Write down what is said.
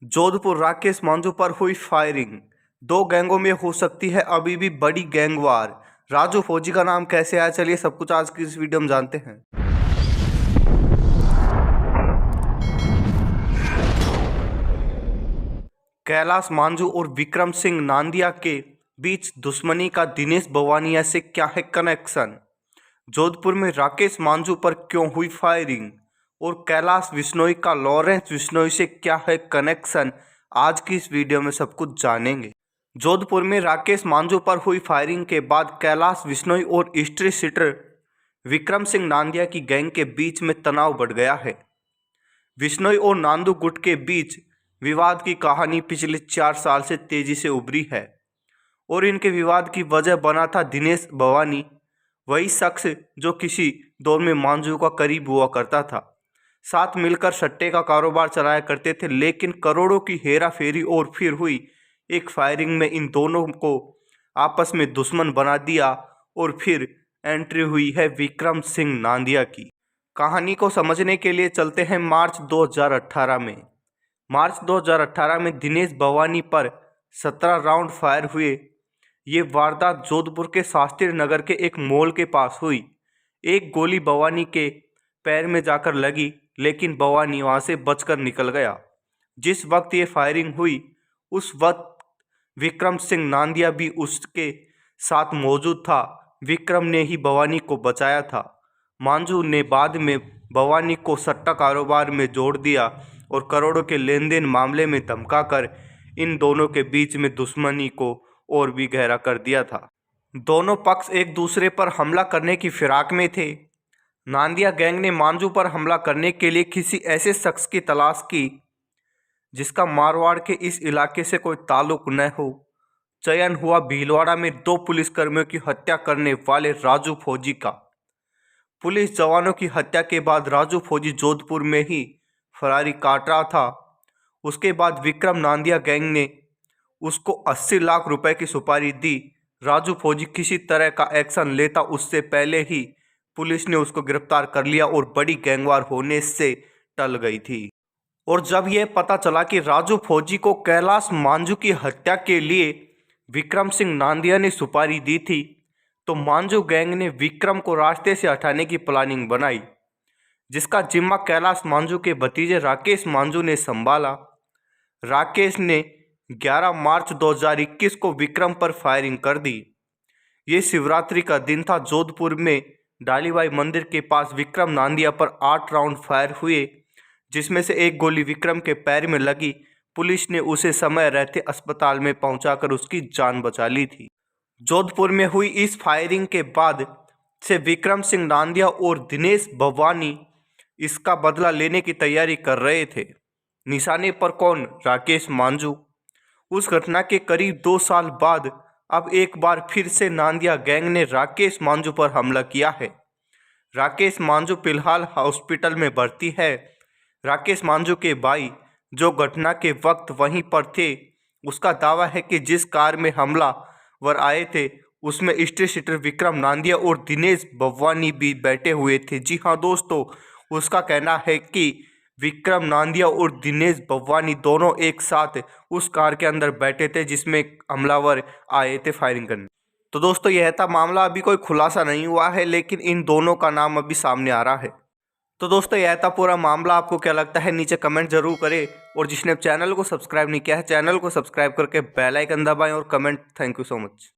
जोधपुर राकेश मांझू पर हुई फायरिंग। दो गैंगों में हो सकती है अभी भी बड़ी गैंगवार। राजू फौजी का नाम कैसे आया, चलिए सब कुछ आज की इस वीडियो में जानते हैं। कैलाश मांझू और विक्रम सिंह नांदिया के बीच दुश्मनी का दिनेश बवानिया से क्या है कनेक्शन? जोधपुर में राकेश मांझू पर क्यों हुई फायरिंग और कैलाश विश्नोई का लॉरेंस विश्नोई से क्या है कनेक्शन? आज की इस वीडियो में सब कुछ जानेंगे। जोधपुर में राकेश मांझू पर हुई फायरिंग के बाद कैलाश विश्नोई और हिस्ट्री शीटर विक्रम सिंह नांदिया की गैंग के बीच में तनाव बढ़ गया है। विश्नोई और नांदू गुट के बीच विवाद की कहानी पिछले 4 साल से तेजी से उभरी है और इनके विवाद की वजह बना था दिनेश बवानी, वही शख्स जो किसी दौर में मांझू का करीब हुआ करता था। साथ मिलकर सट्टे का कारोबार चलाया करते थे, लेकिन करोड़ों की हेरा फेरी और फिर हुई एक फायरिंग में इन दोनों को आपस में दुश्मन बना दिया और फिर एंट्री हुई है विक्रम सिंह नांदिया की। कहानी को समझने के लिए चलते हैं मार्च 2018 में। मार्च 2018 में दिनेश बवानी पर 17 राउंड फायर हुए। ये वारदात जोधपुर के शास्त्री नगर के एक मॉल के पास हुई। एक गोली बवानी के पैर में जाकर लगी, लेकिन बवानी वहां से बचकर निकल गया। जिस वक्त ये फायरिंग हुई उस वक्त विक्रम सिंह नांदिया भी उसके साथ मौजूद था। विक्रम ने ही बवानी को बचाया था। मांझू ने बाद में बवानी को सट्टा कारोबार में जोड़ दिया और करोड़ों के लेन देन मामले में धमकाकर इन दोनों के बीच में दुश्मनी को और भी गहरा कर दिया था। दोनों पक्ष एक दूसरे पर हमला करने की फिराक में थे। नांदिया गैंग ने मांझू पर हमला करने के लिए किसी ऐसे शख्स की तलाश की जिसका मारवाड़ के इस इलाके से कोई ताल्लुक न हो। चयन हुआ भीलवाड़ा में 2 पुलिसकर्मियों की हत्या करने वाले राजू फौजी का। पुलिस जवानों की हत्या के बाद राजू फौजी जोधपुर में ही फरारी काट रहा था। उसके बाद विक्रम नांदिया गैंग ने उसको 80 लाख रुपए की सुपारी दी। राजू फौजी किसी तरह का एक्शन लेता उससे पहले ही पुलिस ने उसको गिरफ्तार कर लिया और बड़ी गैंगवार होने से टल गई थी। और जब यह पता चला कि राजू फौजी को कैलाश मांझू की हत्या के लिए विक्रम सिंह नांदिया ने सुपारी दी थी, तो मांझू गैंग ने विक्रम को रास्ते से हटाने की प्लानिंग बनाई, जिसका जिम्मा कैलाश मांझू के भतीजे राकेश मांझू ने संभाला। राकेश ने 11 मार्च 2021 को विक्रम पर फायरिंग कर दी। ये शिवरात्रि का दिन था। जोधपुर में डालीबाई मंदिर के पास विक्रम नांदिया पर 8 राउंड फायर हुए, जिसमें से एक गोली विक्रम के पैर में लगी। पुलिस ने उसे समय रहते अस्पताल में पहुंचाकर उसकी जान बचा ली थी। जोधपुर में हुई इस फायरिंग के बाद से विक्रम सिंह नांदिया और दिनेश बवानी इसका बदला लेने की तैयारी कर रहे थे। निशाने पर कौन? राकेश मांझू। उस घटना के करीब 2 साल बाद अब एक बार फिर से नांदिया गैंग ने राकेश मांझू पर हमला किया है। राकेश मांझू फिलहाल हॉस्पिटल में भर्ती है। राकेश मांझू के भाई, जो घटना के वक्त वहीं पर थे, उसका दावा है कि जिस कार में हमलावर आए थे उसमें हिस्ट्री शीटर विक्रम नांदिया और दिनेश बवानी भी बैठे हुए थे। जी हाँ दोस्तों, उसका कहना है कि विक्रम नांदिया और दिनेश बवानी दोनों एक साथ उस कार के अंदर बैठे थे जिसमें हमलावर आए थे फायरिंग करने। तो दोस्तों, यह था मामला। अभी कोई खुलासा नहीं हुआ है, लेकिन इन दोनों का नाम अभी सामने आ रहा है। तो दोस्तों, यह था पूरा मामला। आपको क्या लगता है नीचे कमेंट जरूर करें, और जिसने चैनल को सब्सक्राइब नहीं किया है चैनल को सब्सक्राइब करके बेल आइकन दबाएं और comment. Thank you so much.